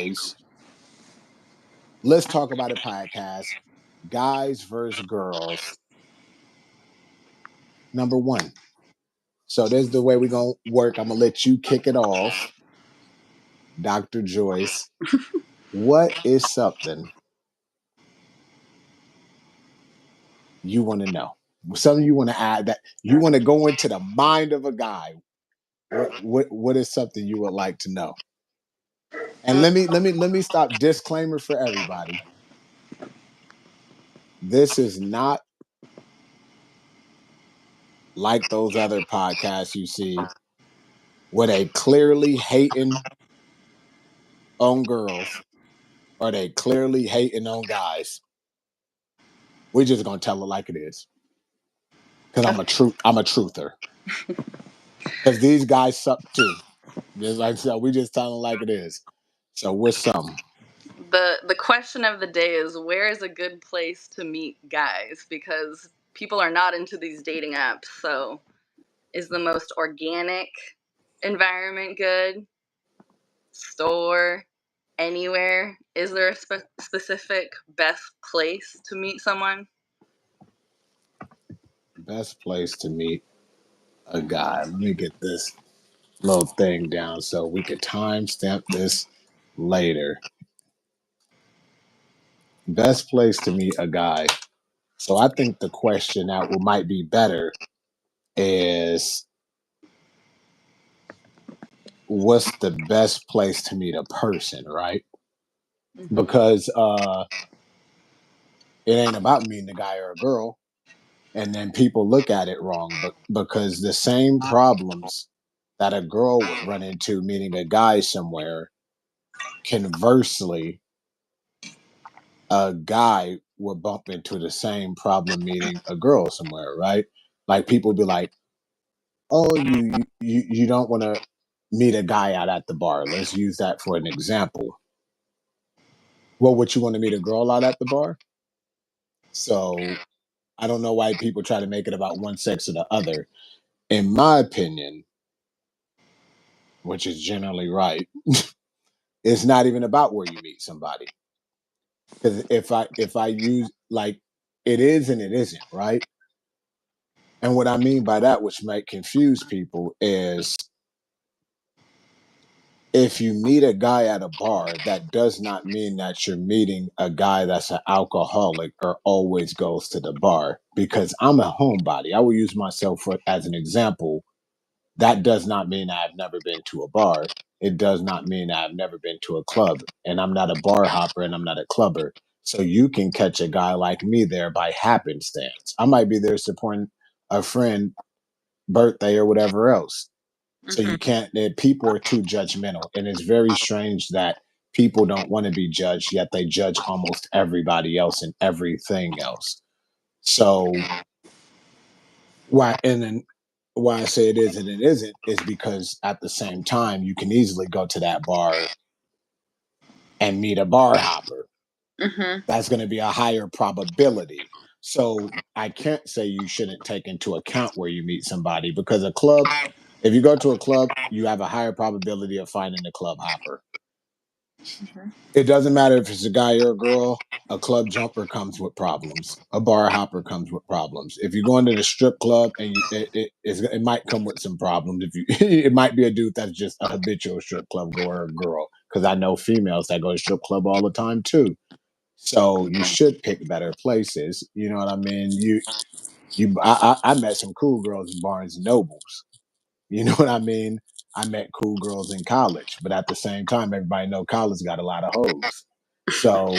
Joyce. Let's talk about a podcast. Guys versus girls. Number one. So this is the way we're gonna work. I'm gonna let you kick it off, Dr. Joyce. What is something you want to know? Something you want to add that you want to go into the mind of a guy. What is something you would like to know? And let me stop. Disclaimer for everybody. This is not like those other podcasts you see where they clearly hating on girls or they clearly hating on guys. We're just gonna tell it like it is. Because I'm a truther. Because these guys suck too. Just like so, we just tell them like it is. So what's some? The question of the day is, where is a good place to meet guys? Because people are not into these dating apps. So is the most organic environment good? Store? Anywhere? Is there a specific best place to meet someone? Best place to meet a guy. Let me get this little thing down so we could timestamp this later. Best place to meet a guy. So I think the question that might be better is what's the best place to meet a person, right? Because it ain't about meeting a guy or a girl. And then people look at it wrong, but because the same problems that a girl would run into meeting a guy somewhere, conversely, a guy would bump into the same problem meeting a girl somewhere, right? Like people be like, "Oh, you don't want to meet a guy out at the bar." Let's use that for an example. Well, would you want to meet a girl out at the bar? So I don't know why people try to make it about one sex or the other. In my opinion, which is generally right, it's not even about where you meet somebody. Because if I use like it is and it isn't, right? And what I mean by that, which might confuse people, is if you meet a guy at a bar, that does not mean that you're meeting a guy that's an alcoholic or always goes to the bar. Because I'm a homebody. I will use myself as an example. That does not mean I've never been to a bar. It does not mean I've never been to a club. And I'm not a bar hopper and I'm not a clubber. So you can catch a guy like me there by happenstance. I might be there supporting a friend birthday or whatever else. So you can't, people are too judgmental. And it's very strange that people don't want to be judged, yet they judge almost everybody else and everything else. So then why I say it is and it isn't is because at the same time you can easily go to that bar and meet a bar hopper. Mm-hmm. That's going to be a higher probability. So I can't say you shouldn't take into account where you meet somebody because a club, if you go to a club, you have a higher probability of finding a club hopper. It doesn't matter if it's a guy or a girl. A club jumper comes with problems. A bar hopper comes with problems. If you go into the strip club and it might come with some problems. If you, it might be a dude that's just a habitual strip club goer or girl. Because I know females that go to strip club all the time too. So you should pick better places. You know what I mean? I met some cool girls in Barnes and Nobles. You know what I mean? I met cool girls in college, but at the same time, everybody know college got a lot of hoes. So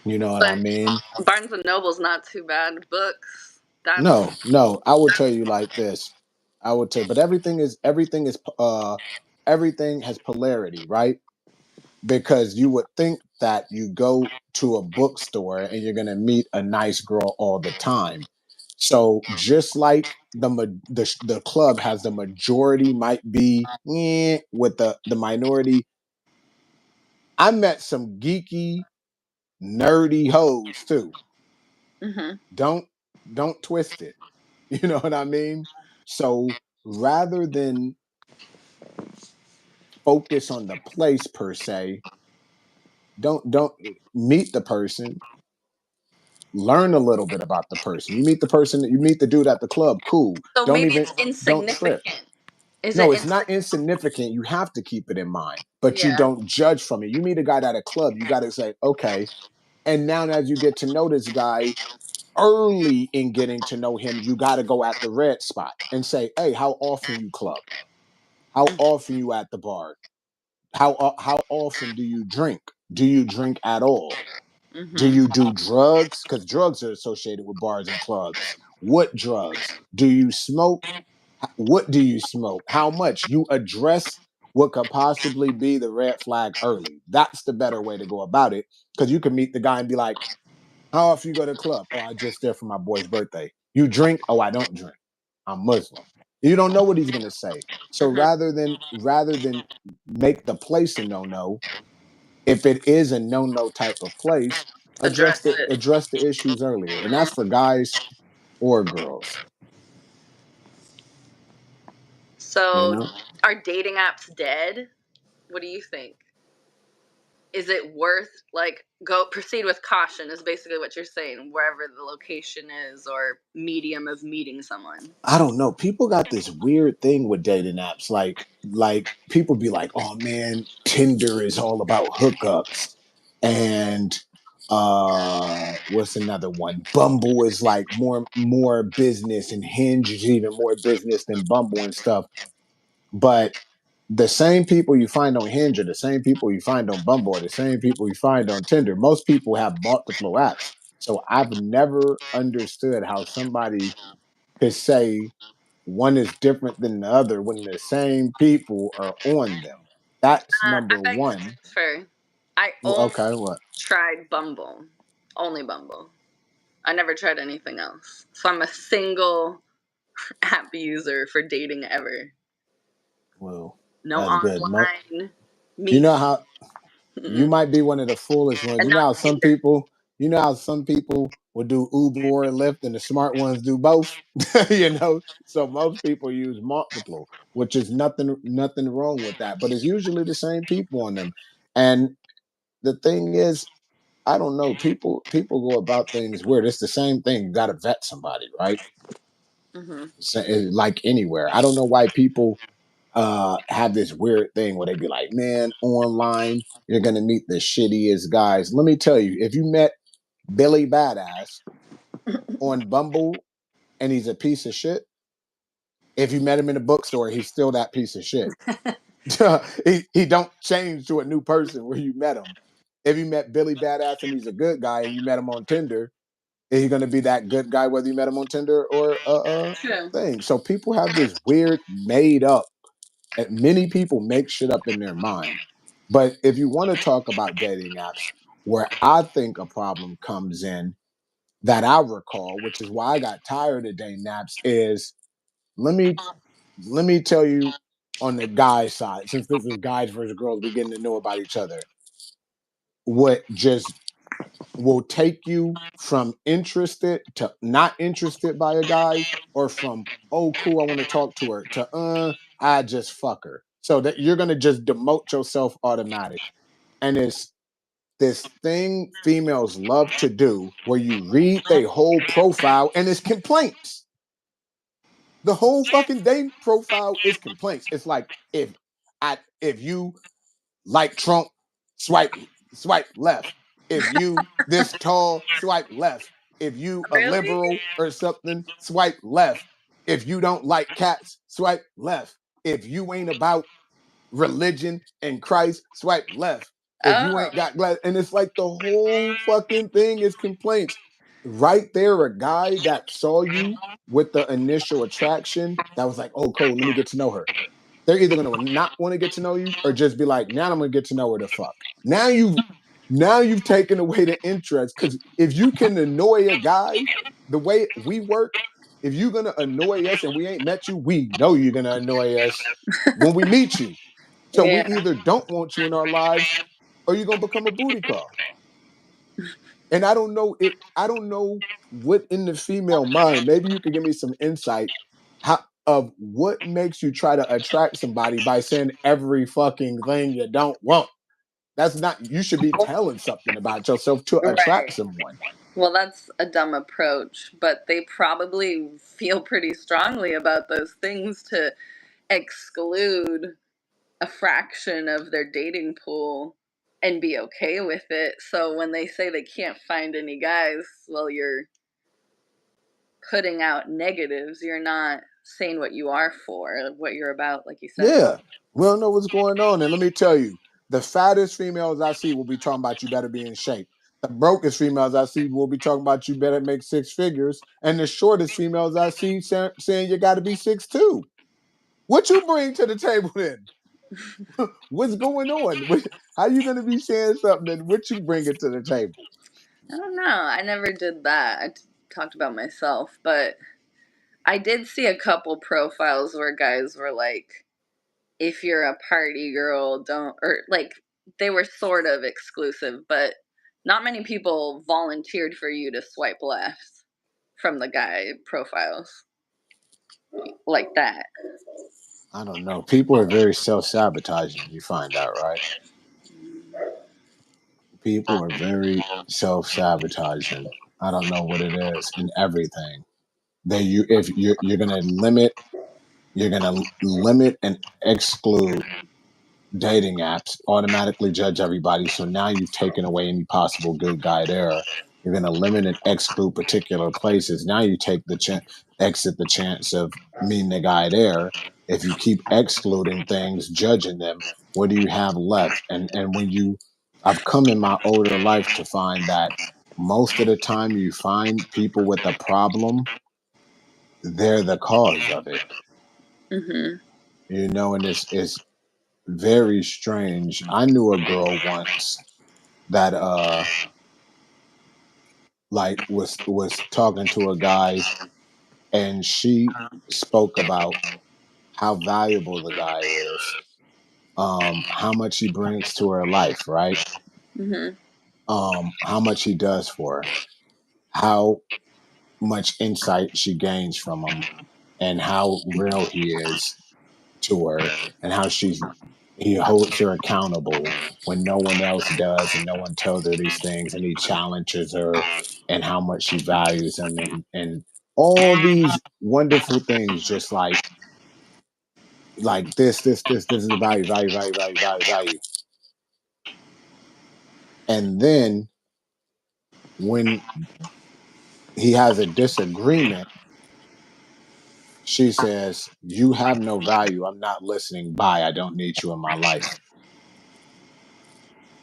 you know what I But mean? Barnes and Noble's not too bad. Books. That's No. I will tell you like this. I would tell, but everything has polarity, right? Because you would think that you go to a bookstore and you're gonna meet a nice girl all the time. So just like the club has the majority might be with the minority. I met some geeky, nerdy hoes too. mm-hmm. Don't don't twist it. You know what I mean? So rather than focus on the place per se, don't meet the person, learn a little bit about the person. You meet the person, you meet the dude at the club, cool. So Don't maybe even it's don't trip. insignificant. Is it No, it's not insignificant? insignificant. You have to keep it in mind, but you Yeah. don't judge from it. You meet a guy at a club, you got to say, okay. And now, as you get to know this guy, early in getting to know him, you got to go at the red spot and say, hey, how often you club? How often you at the bar? How often do you drink? Do you drink at all? Do Mm-hmm. you do drugs? Because drugs are associated with bars and clubs. What drugs? Do you smoke? What do you smoke? How much? You address what could possibly be the red flag early. That's the better way to go about it. Because you can meet the guy and be like, how often you go to the club? Oh, I just there for my boy's birthday. You drink? Oh, I don't drink. I'm Muslim. You don't know what he's gonna say. So Mm-hmm. rather than make the place a no-no, if it is a no-no type of place, address Address the it. address the issues earlier. And that's for guys or girls, you So, know? are dating apps dead? What do you think? Is it worth, like, go proceed with caution is basically what you're saying, wherever the location is or medium of meeting someone. I don't know. People got this weird thing with dating apps. Like people be like, "Oh man, Tinder is all about hookups," and what's another one? Bumble is like more business, and Hinge is even more business than Bumble and stuff. But the same people you find on Hinge are the same people you find on Bumble, or the same people you find on Tinder. Most people have multiple apps, so I've never understood how somebody could say one is different than the other when the same people are on them. That's I number beg to one. differ. I Well, only okay, what? tried Bumble. Only Bumble. I never tried anything else. So I'm a single app user for dating ever. Well, No that's good. online You meet. know how you Mm-mm. might be one of the foolish ones. And not Tinder. You know how some people will do Uber or Lyft, and the smart ones do both. You know, so most people use multiple, which is nothing wrong with that. But it's usually the same people on them. And the thing is, I don't know. People go about things weird. It's the same thing. You got to vet somebody, right? Hmm. Like anywhere. I don't know why people have this weird thing where they be like, man, online you're gonna meet the shittiest guys. Let me tell you, if you met Billy Badass on Bumble and he's a piece of shit, if you met him in a bookstore, he's still that piece of shit. He don't change to a new person where you met him. If you met Billy Badass and he's a good guy and you met him on Tinder, is he going to be that good guy whether you met him on Tinder or True. thing? So people have this weird made up. Many people make shit up in their mind. But if you want to talk about dating apps, where I think a problem comes in that I recall, which is why I got tired of dating apps, is let me let me tell you on the guy side, since this is guys versus girls, we're getting to know about each other. What just will take you from interested to not interested by a guy, or from oh cool I want to talk to her to I just fuck her, so that you're going to just demote yourself automatic. And it's this thing females love to do where you read their whole profile and it's complaints. The whole fucking day profile is complaints. It's like, if you like Trump, swipe swipe left. If you this tall, swipe left. If you a Really? liberal or something, swipe left. If you don't like cats, swipe left. If you ain't about religion and Christ, swipe left. If you Oh. ain't got glass, and it's like the whole fucking thing is complaints. Right there, a guy that saw you with the initial attraction that was like, oh, cool, let me get to know her. They're either gonna not want to get to know you or just be like, now I'm gonna get to know her to fuck. Now you've taken away the interest. Because if you can annoy a guy the way we work, if you're gonna annoy us and we ain't met you, we know you're gonna annoy us when we meet you. So we Yeah. either don't want you in our lives or you're gonna become a booty call. And I don't know what in the female mind, maybe you could give me some insight how of what makes you try to attract somebody by saying every fucking thing you don't want. That's not, you should be telling something about yourself to attract Right. someone. Well, that's a dumb approach, but they probably feel pretty strongly about those things to exclude a fraction of their dating pool and be okay with it. So when they say they can't find any guys, well, you're putting out negatives. You're not saying what you are for, what you're about, like you said. Yeah. We don't know what's going on. And let me tell you, the fattest females I see will be talking about you better be in shape. The brokest females I see will be talking about you better make six figures. And the shortest females I see saying you got to be 6'2". What you bring to the table then? What's going on? How you going to be saying something and what you bring it to the table? I don't know. I never did that. Talked about myself, but I did see a couple profiles where guys were like, if you're a party girl, don't, or like they were sort of exclusive, but not many people volunteered for you to swipe left from the guy profiles like that. I don't know. People are very self-sabotaging, you find out, right? People are very self-sabotaging. I don't know what it is in everything. If you're gonna limit and exclude dating apps, automatically judge everybody. So now you've taken away any possible good guy there. You're going to limit and exclude particular places. Now you take the exit the chance of meeting the guy there. If you keep excluding things, judging them, what do you have left? And when you, I've come in my older life to find that most of the time you find people with a problem, they're the cause of it. Mm-hmm. And it's very strange. I knew a girl once that like was talking to a guy, and she spoke about how valuable the guy is, how much he brings to her life, right? Mm-hmm. How much he does for her, how much insight she gains from him, and how real he is to her, and how he holds her accountable when no one else does and no one tells her these things, and he challenges her, and how much she values him, and all these wonderful things, just like this is the value. And then when he has a disagreement, she says, you have no value, I'm not listening, bye, I don't need you in my life.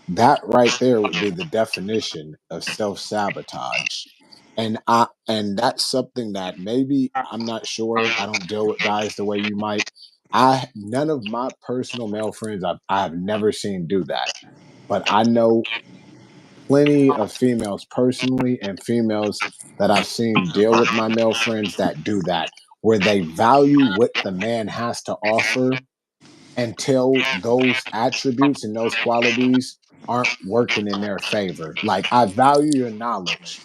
That right there would be the definition of self-sabotage. And that's something that maybe, I'm not sure, I don't deal with guys the way you might. I None of my personal male friends I've never seen do that. But I know plenty of females personally, and females that I've seen deal with my male friends that do that, where they value what the man has to offer until those attributes and those qualities aren't working in their favor. Like, I value your knowledge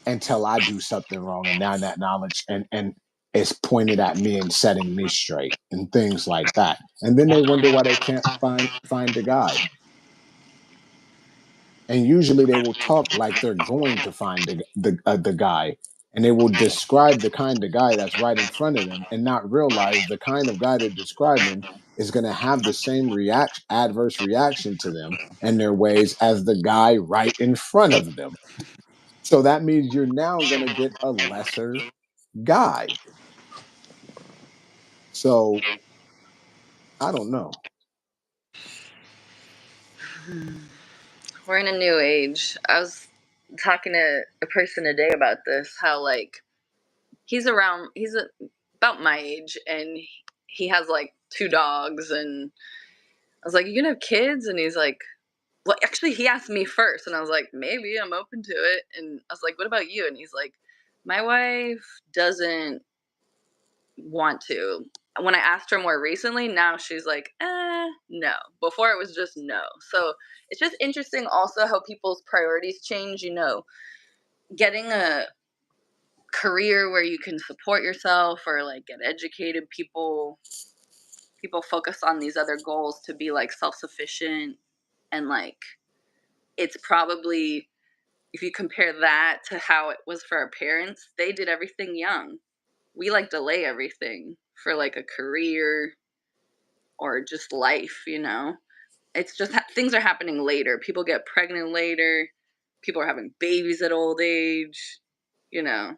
until I do something wrong, and now that knowledge and it's pointed at me and setting me straight and things like that. And then they wonder why they can't find a guy. And usually they will talk like they're going to find the guy, and they will describe the kind of guy that's right in front of them and not realize the kind of guy they're describing is going to have the same adverse reaction to them and their ways as the guy right in front of them. So that means you're now going to get a lesser guy. So I don't know. We're in a new age. I was talking to a person today about this, how like about my age, and he has like two dogs, and I was like, you gonna have kids? And he's like, well, actually, he asked me first, and I was like, maybe, I'm open to it. And I was like, what about you? And he's like, my wife doesn't want to. When I asked her more recently, now she's like, no. Before it was just no. So it's just interesting also how people's priorities change. Getting a career where you can support yourself or like get educated, people focus on these other goals to be like self-sufficient And like, it's probably, if you compare that to how it was for our parents, they did everything young. We like delay everything for like a career or just life, you know? It's just things are happening later. People get pregnant later. People are having babies at old age, you know?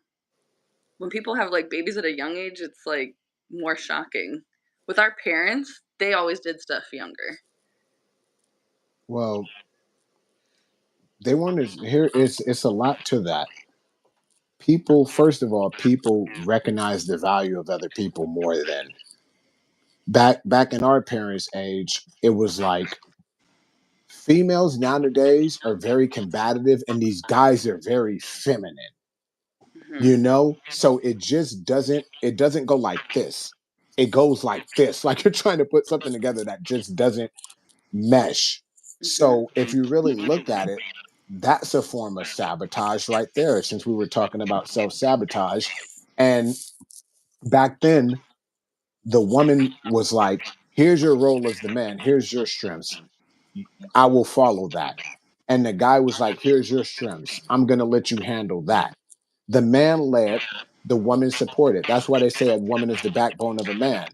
When people have like babies at a young age, it's like more shocking. With our parents, they always did stuff younger. Well, they want to here. It's a lot to that. People, first of all, people recognize the value of other people more than back in our parents' age. It was like females nowadays are very combative, and these guys are very feminine. Hmm. So it doesn't go like this. It goes like this. Like you're trying to put something together that just doesn't mesh. So Hmm. if you really look at it, that's a form of sabotage right there, since we were talking about self-sabotage. And back then, the woman was like, here's your role as the man, here's your strengths. I will follow that. And the guy was like, here's your strengths. I'm gonna let you handle that. The man led, the woman supported. That's why they say a woman is the backbone of a man.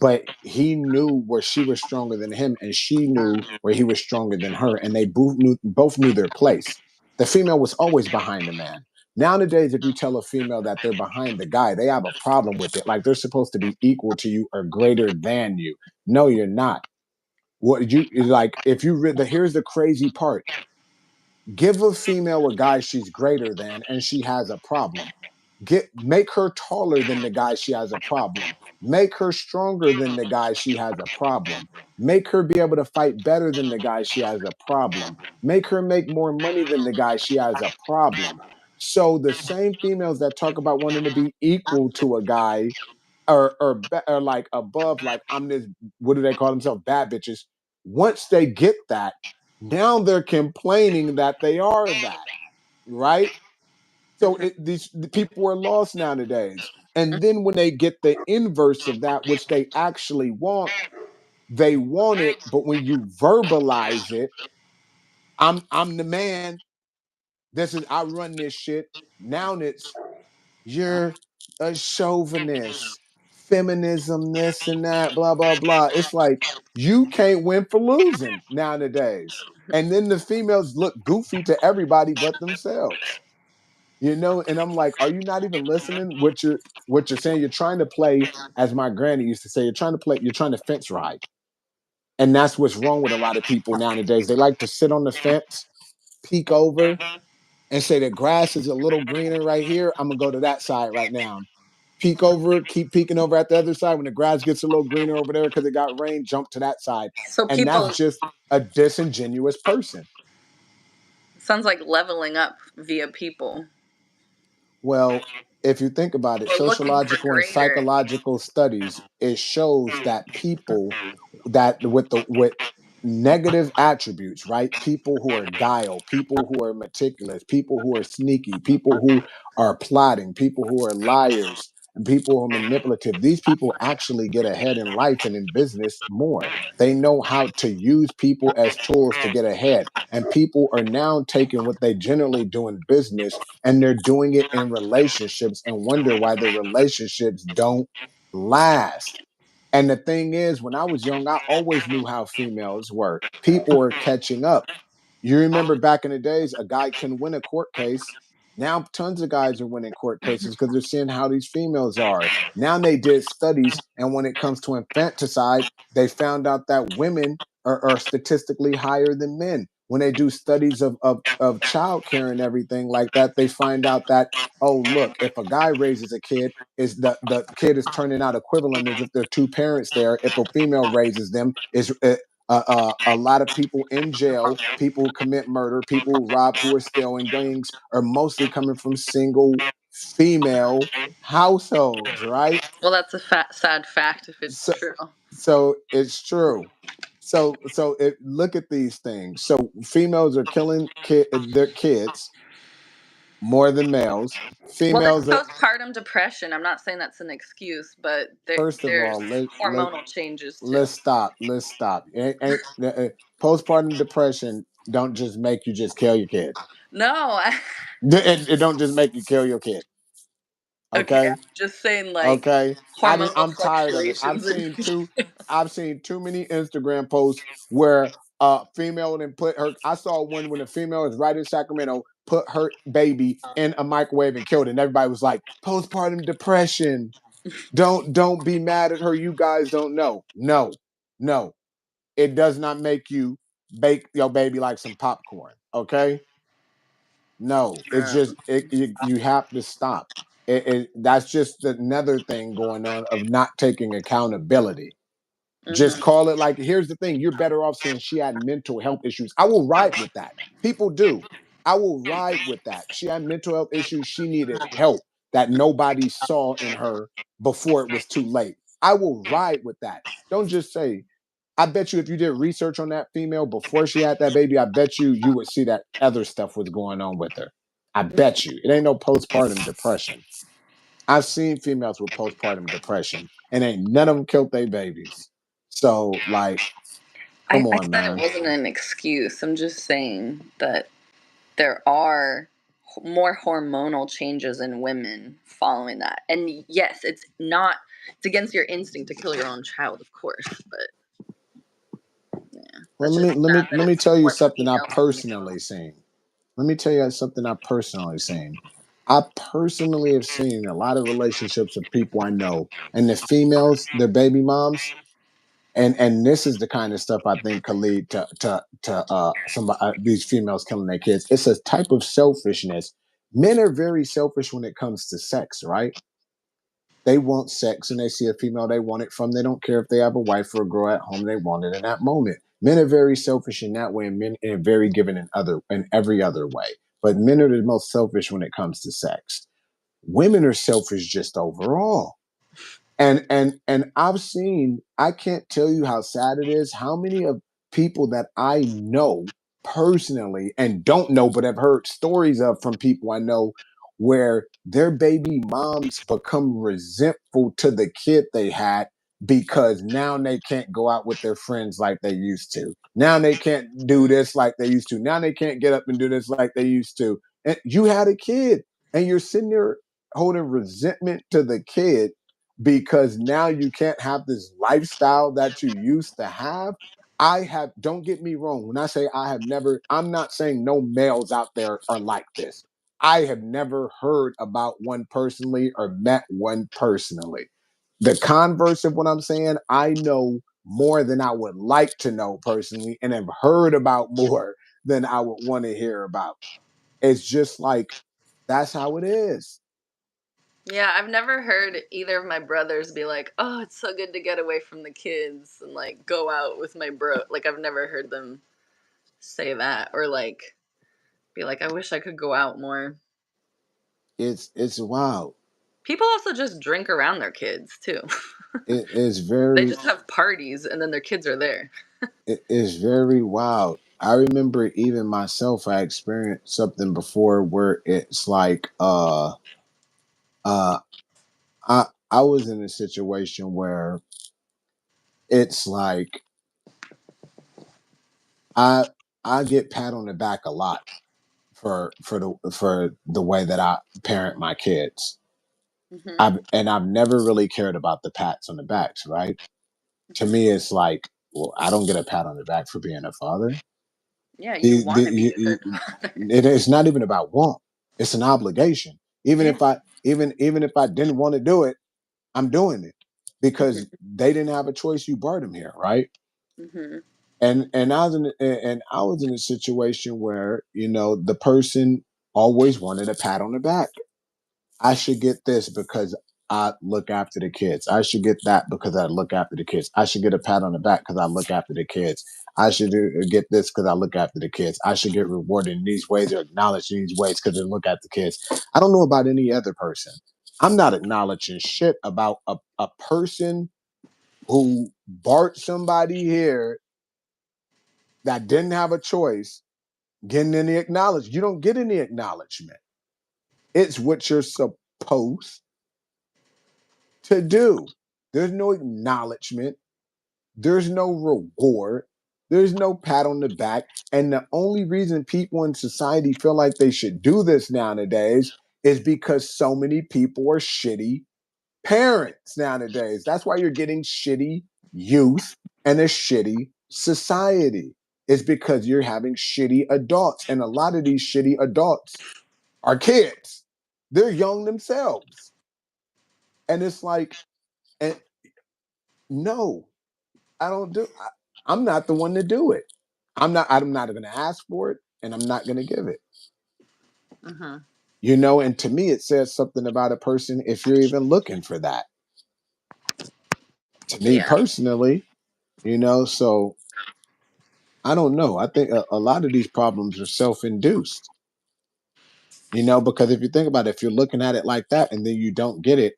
But he knew where she was stronger than him, and she knew where he was stronger than her, and they both knew their place. The female was always behind the man. Nowadays, if you tell a female that they're behind the guy, they have a problem with it. Like they're supposed to be equal to you or greater than you. No, you're not. What you like? If you read here's the crazy part: give a female a guy she's greater than, and she has a problem. Make her taller than the guy she has a problem. Make her stronger than the guy she has a problem. Make her be able to fight better than the guy she has a problem. Make her make more money than the guy she has a problem. So the same females that talk about wanting to be equal to a guy or like above, like I'm this, what do they call themselves? Bad bitches. Once they get that, now they're complaining that they are that, right? So Hmm. these the people are lost nowadays. And then when they get the inverse of that, which they actually want, they want it. But when you verbalize it, I'm the man. This is I run this shit. Now it's you're a chauvinist, feminism, this and that, blah blah blah. It's like you can't win for losing nowadays. And then the females look goofy to everybody but themselves. And I'm like, are you not even listening what you're saying? You're trying to play, as my granny used to say, you're trying to fence ride. And that's what's wrong with a lot of people nowadays. They like to sit on the fence, peek over, and say the grass is a little greener right here. I'm gonna go to that side right now. Peek over, keep peeking over at the other side. When the grass gets a little greener over there because it got rain, jump to that side. So And that's people, just a disingenuous person. sounds like leveling up via people Well, if you think about it, or looking for sociological and greater. psychological studies, it shows that people that with negative attributes, right? People who are guile, people who are meticulous, people who are sneaky, people who are plotting, people who are liars, and people who are manipulative. These people actually get ahead in life and in business more. They know how to use people as tools to get ahead. And people are now taking what they generally do in business and they're doing it in relationships and wonder why the relationships don't last. And the thing is, when I was young, I always knew how females were. People were catching up. You remember back in the days, a guy can win a court case. Now, tons of guys are winning court cases because they're seeing how these females are. Now, they did studies, and when it comes to infanticide, they found out that women are statistically higher than men. When they do studies of child care and everything like that, they find out that, oh, look, if a guy raises a kid, is the kid is turning out equivalent as if there are two parents there. If a female raises them, is a lot of people in jail, people who commit murder, people who rob, who are stealing things, are mostly coming from single female households, right? Well, that's a sad fact if it's So, true. so it's true. Look at these things. So females are killing their kids more than males. Well, there's Females are, postpartum depression. I'm not saying that's an excuse, but first of there's all, hormonal changes too. let's stop. Let's stop. Postpartum depression don't just make you just kill your kid. No, It don't just make you kill your kid. okay, Okay. I'm just saying like Okay. hormonal I'm tired of it. fluctuations in I've seen too many Instagram posts where female and put her, I saw one when a female is right in Sacramento, put her baby in a microwave and killed it. And everybody was like, postpartum depression. Don't be mad at her. You guys don't know. No, no. It does not make you bake your baby like some popcorn. Okay. No, it's just you have to stop. That's just another thing going on of not taking accountability. Just Mhm. call it like, here's the thing, you're better off saying she had mental health issues. I will ride with that. People do. I will ride with that. She had mental health issues. She needed help that nobody saw in her before it was too late. I will ride with that. Don't just say, I bet you if you did research on that female before she had that baby, I bet you would see that other stuff was going on with her. I bet you. It ain't no postpartum depression. I've seen females with postpartum depression and ain't none of them killed their babies. So, like, come I on, said it man. wasn't an excuse. I'm just saying that there are more hormonal changes in women following that. And yes, it's against your instinct to kill your own child, of course, but yeah, Well, that's just sad that let me it's tell you more something I female than male. personally seen. Let me tell you something I personally seen. I personally have seen a lot of relationships of people I know, and the females, their baby moms, and this is the kind of stuff I think could lead to some these females killing their kids. It's a type of selfishness. Men are very selfish when it comes to sex, right? They want sex and they see a female they want it from. They don't care if they have a wife or a girl at home. They want it in that moment. Men are very selfish in that way, and men are very giving in every other way. But men are the most selfish when it comes to sex. Women are selfish just overall. And I've seen, I can't tell you how sad it is how many of people that I know personally and don't know but have heard stories of from people I know where their baby moms become resentful to the kid they had because now they can't go out with their friends like they used to. Now they can't do this like they used to. Now they can't get up and do this like they used to. And you had a kid and you're sitting there holding resentment to the kid because now you can't have this lifestyle that you used to have. Don't get me wrong. When I say I have never, I'm not saying no males out there are like this. I have never heard about one personally or met one personally. The converse of what I'm saying, I know more than I would like to know personally and have heard about more than I would want to hear about. It's just like, that's how it is. Yeah, I've never heard either of my brothers be like, "Oh, it's so good to get away from the kids and like go out with my bro." Like I've never heard them say that or like be like, "I wish I could go out more." It's wild. People also just drink around their kids too. It is They very just have parties and then their kids are there. it is very wild. I remember even myself, I experienced something before where it's like uh I was in a situation where it's like I I get pat on the back a lot for the way that I parent my kids. Hmm. I've never really cared about the pats on the backs, right? To Hmm. me it's like, well, I don't get a pat on the back for being a father. Yeah, you The, want to be a you, good father. it's not even about want. It's an obligation. Yeah. Even if I didn't want to do it, I'm doing it because Hmm. they didn't have a choice. You brought them here, right? Hmm. And I was in a situation where the person always wanted a pat on the back. I should get this because I look after the kids. I should get that because I look after the kids. I should get a pat on the back because I look after the kids. I should get this because I look after the kids. I should get rewarded in these ways or acknowledged in these ways because I look at the kids. I don't know about any other person. I'm not acknowledging shit about a person who brought somebody here that didn't have a choice getting any acknowledgement. You don't get any acknowledgement. It's what you're supposed to do. There's no acknowledgement. There's no reward. There's no pat on the back. And the only reason people in society feel like they should do this nowadays is because so many people are shitty parents nowadays. That's why you're getting shitty youth and a shitty society. It's because you're having shitty adults. And a lot of these shitty adults are kids. They're young themselves. And it's like, and no, I don't do. I'm not the one to do it. I'm not going to ask for it, and I'm not going to give it. Mm-hmm. You know, and to me, it says something about a person if you're even looking for that. To me Yeah. personally, you know, so I don't know. I think a lot of these problems are self-induced. You know, because if you think about it, if you're looking at it like that, and then you don't get it,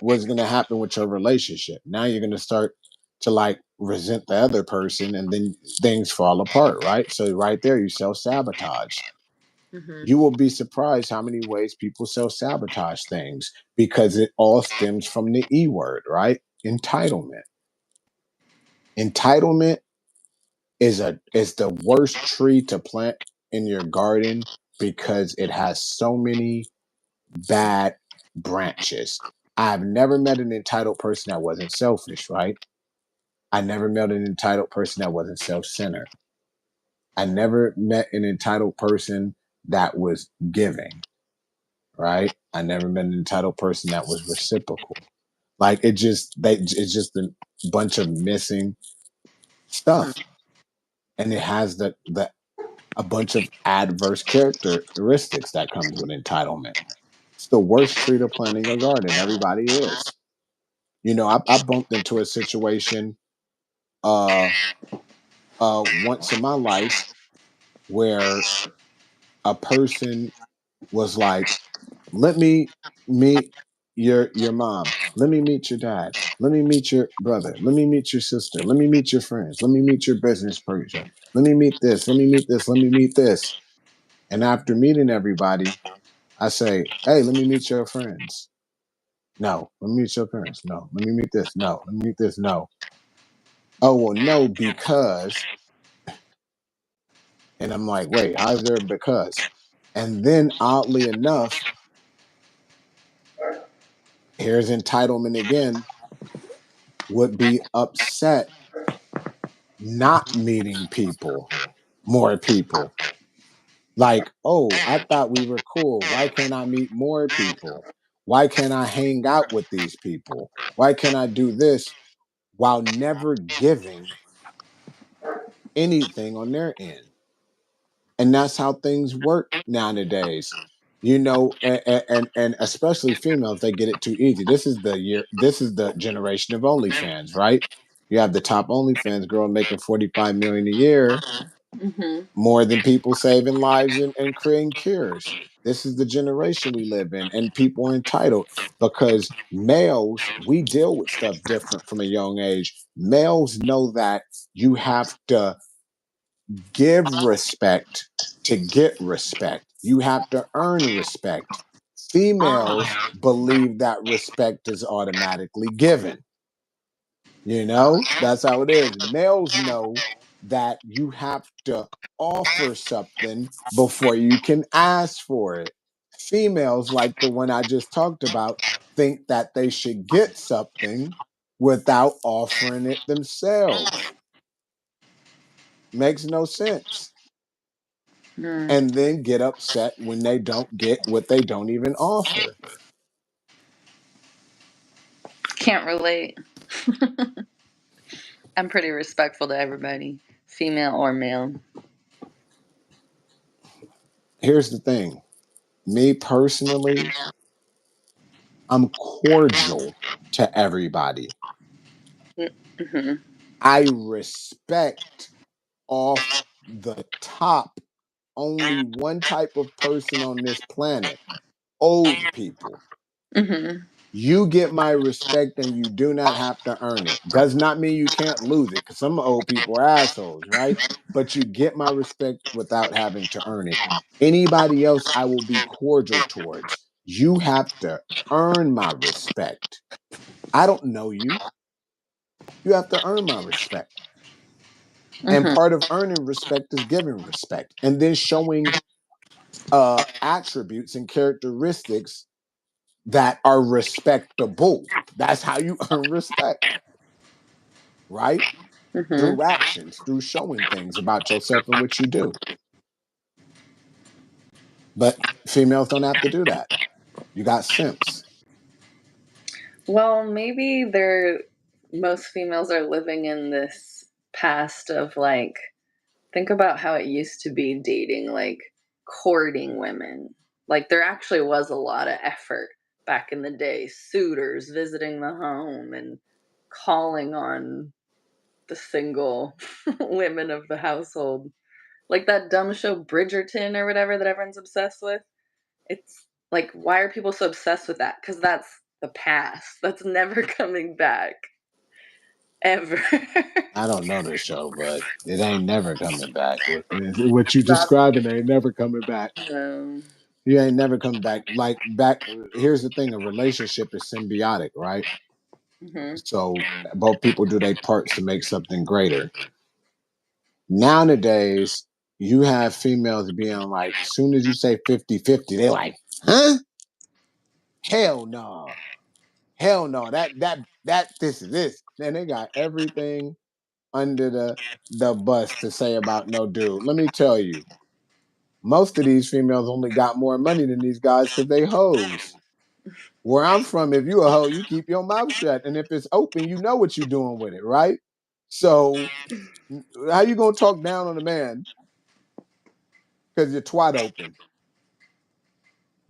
what's going to happen with your relationship? Now you're going to start to like resent the other person, and then things fall apart, right? So right there, you self sabotage. Mm-hmm. You will be surprised how many ways people self sabotage things because it all stems from the E word, right? Entitlement. Entitlement is the worst tree to plant in your garden because it has so many bad branches. I've never met an entitled person that wasn't selfish, right? I never met an entitled person that wasn't self centered. I never met an entitled person that was giving, right? I never met an entitled person that was reciprocal. Like it's just a bunch of missing Mm-hmm. stuff. And it has the a bunch of adverse characteristics that comes with entitlement. It's the worst tree to plant in your garden. Everybody is. You know, I bumped into a situation uh once in my life where a person was like, let me meet your mom. Let me meet your dad. Let me meet your brother. Let me meet your sister. Let me meet your friends. Let me meet your business person. Let me meet this. Let me meet this. Let me meet this. And after meeting everybody, I say, hey, let me meet your friends. No. Let me meet your parents. No. Let me meet this. No. Let me meet this. No. Oh, well, no, because. And I'm like, wait, how's there because? And then oddly enough, here's entitlement again, would be upset not meeting people, more people. Like, oh, I thought we were cool. Why can't I meet more people? Why can't I hang out with these people? Why can't I do this while never giving anything on their end? And that's how things work nowadays. You know, and especially females, they get it too easy. This is the generation of OnlyFans, right? You have the top OnlyFans girl making 45 million a year, Mm-hmm. more than people saving lives and creating cures. This is the generation we live in, and people are entitled because males, we deal with stuff different from a young age. Males know that you have to give respect to get respect. You have to earn respect. Females believe that respect is automatically given. You know, that's how it is. Males know that you have to offer something before you can ask for it. Females, like the one I just talked about, think that they should get something without offering it themselves. Makes no sense. Mm. And then get upset when they don't get what they don't even offer. Can't relate. I'm pretty respectful to everybody, female or male. Here's the thing, me personally, I'm cordial to everybody. Mm-hmm. I respect off the top only one type of person on this planet, old people. Mm-hmm. You get my respect and you do not have to earn it. Does not mean you can't lose it because some old people are assholes, right? But you get my respect without having to earn it. Anybody else, I will be cordial towards. You have to earn my respect. I don't know you. You have to earn my respect. And Mhm. part of earning respect is giving respect and then showing attributes and characteristics that are respectable. That's how you earn respect, right? Mhm. Through actions, through showing things about yourself and what you do. But females don't have to do that. You got simps. Well, maybe most females are living in this past of like, think about how it used to be dating, like courting women. Like there actually was a lot of effort back in the day. Suitors visiting the home and calling on the single women of the household. Like that dumb show Bridgerton or whatever that everyone's obsessed with. It's like, why are people so obsessed with that? Because that's the past. That's never coming back. Ever. I don't know this show, but it ain't never coming back. What you Not describing ain't never coming back. um, You ain't never coming back. Like back. Here's the thing: a relationship is symbiotic, right? mhm. So both people do their parts to make something greater. Nowadays, you have females being like, soon as you say 50-50, they like, huh? Hell no. Hell no. That this is this. And they got everything under the bus to say about no dude. Let me tell you, most of these females only got more money than these guys because they hoes. Where I'm from, if you a hoe, you keep your mouth shut. And if it's open, you know what you're doing with it, right? So how you gonna talk down on a man because your twat open?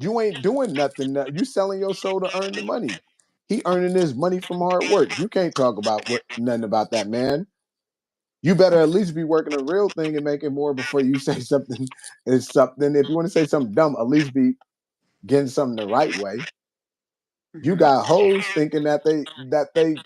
You ain't doing nothing. You selling your soul to earn the money. He earning his money from hard work. You can't talk about nothing about that man. You better at least be working a real thing and making more before you say something is something. If you want to say something dumb, at least be getting something the right way. You Mhm. got hoes thinking that they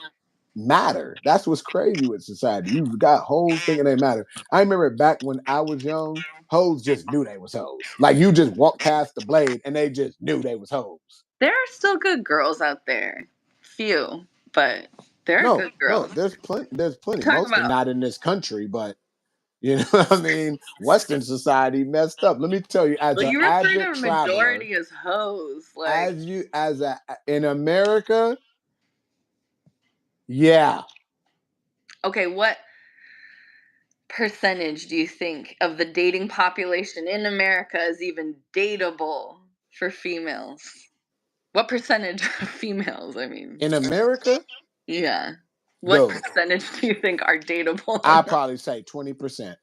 matter. That's what's crazy with society. You've got hoes thinking they matter. I remember back when I was young, hoes just knew they was hoes. Like you just walked past the blade and they just knew they was hoes. There are still good girls out there. Few, but there are No, good no, girls. there's plenty. There's plenty. Talking Most are about, not in this country, but you know what I mean. Western society messed up. Let me tell you, as well, an you refer to avid a traveler, majority as hoes. Like, as you as a in America, yeah, okay, what percentage do you think of the dating population in America is even dateable for females? What percentage of females, I mean? in America, Yeah. What dude, percentage do you think are dateable I enough? probably say 20%.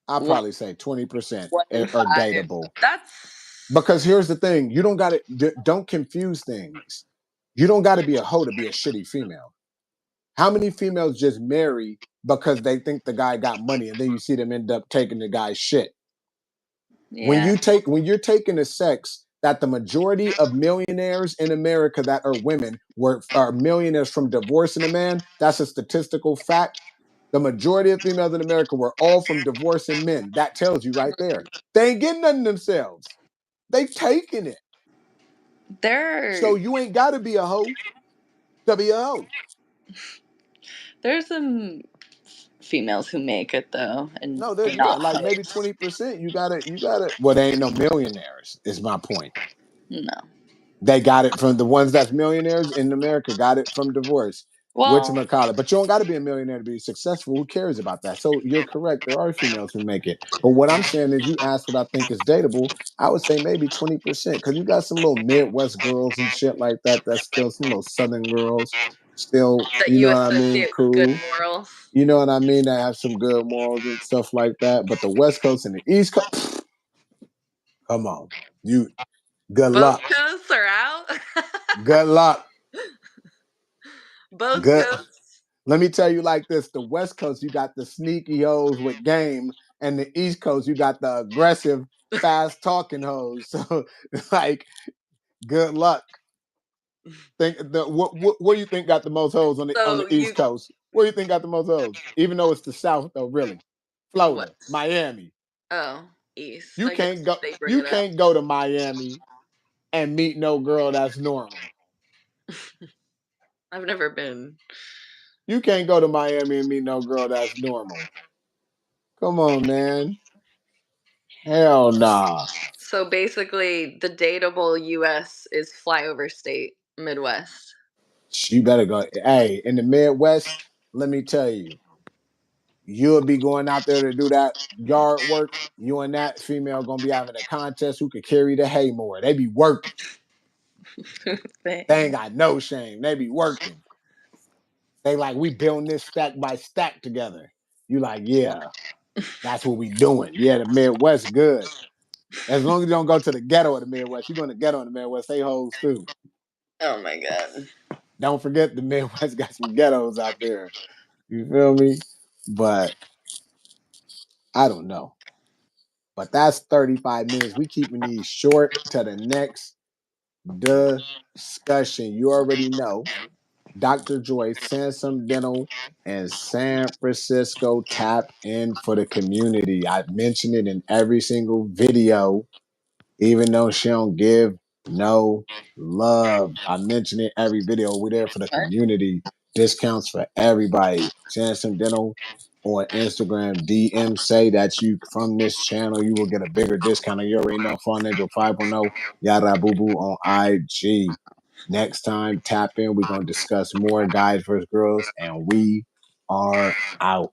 I One, probably say 20% one in are five. dateable. That's Because here's the thing: you don't got to don't confuse things. You don't got to be a hoe to be a shitty female. How many females just marry because they think the guy got money, and then you see them end up taking the guy's shit? yeah. When you're taking a sex that the majority of millionaires in America that are women are millionaires from divorcing a man, that's a statistical fact. The majority of females in America were all from divorcing men. That tells you right there. They ain't getting nothing themselves. They taking it. So There you ain't got to be a hoe to be a hoe. there's some females who make it though and No, there's not not like maybe hoes. 20%. You gotta. Well, they ain't no millionaires. Is my point. No. They got it from the ones that's millionaires in America. Got it from divorce. Which Well, call it? But you don't got to be a millionaire to be successful. Who cares about that? So you're correct. There are females who make it. But what I'm saying is, you asked what I think is dateable. I would say maybe 20% because you got some little Midwest girls and shit like that. That's still some little Southern girls. Still, that you you know what I mean? associate with good Cool. morals. You know what I mean? That have some good morals and stuff like that. But the West Coast and the East Coast, come on, you. Good Both luck. coasts are out. Good luck. Both Good. coasts. Let me tell you like this: the West Coast, you got the sneaky hoes with game, and the East Coast, you got the aggressive, fast talking hoes. So, like, good luck. Where you think got the most hoes on So the East you Coast? Where you think got the most hoes? Even though it's the South though, really. what? Florida, Miami. Oh, East. You I guess can't go they bring you it up. can't go to Miami and meet no girl that's normal. I've never been. You can't go to Miami and meet no girl that's normal. Come on, man. Hell nah. So basically, the dateable U.S. is flyover state, Midwest. You better go. Hey, in the Midwest, let me tell you, you'll be going out there to do that yard work. You and that female gonna be having a contest who could carry the hay more. They be working. They ain't got no shame. They be working. They like, we building this stack by stack together. You like, yeah, that's what we doing. Yeah, the Midwest good. As long as you don't go to the ghetto of the Midwest, you go to the ghetto in the Midwest, they hoes too. Oh my god. Don't forget the Midwest got some ghettos out there. You feel me? But I don't know. But that's 35 minutes. We keeping these short to the next discussion. You already know. Dr. Joy, Sansom Dental, and San Francisco tap in for the community. I mentioned it in every single video, even though she don't give no love. I mention it every video. We're there for the What? community. Discounts for everybody. Sansom Dental on Instagram. DM say that you from this channel, you will get a bigger discount. You already know Fun Angel 510 Yada Boo Boo on IG. Next time, tap in. We're gonna discuss more guys versus girls, and we are out.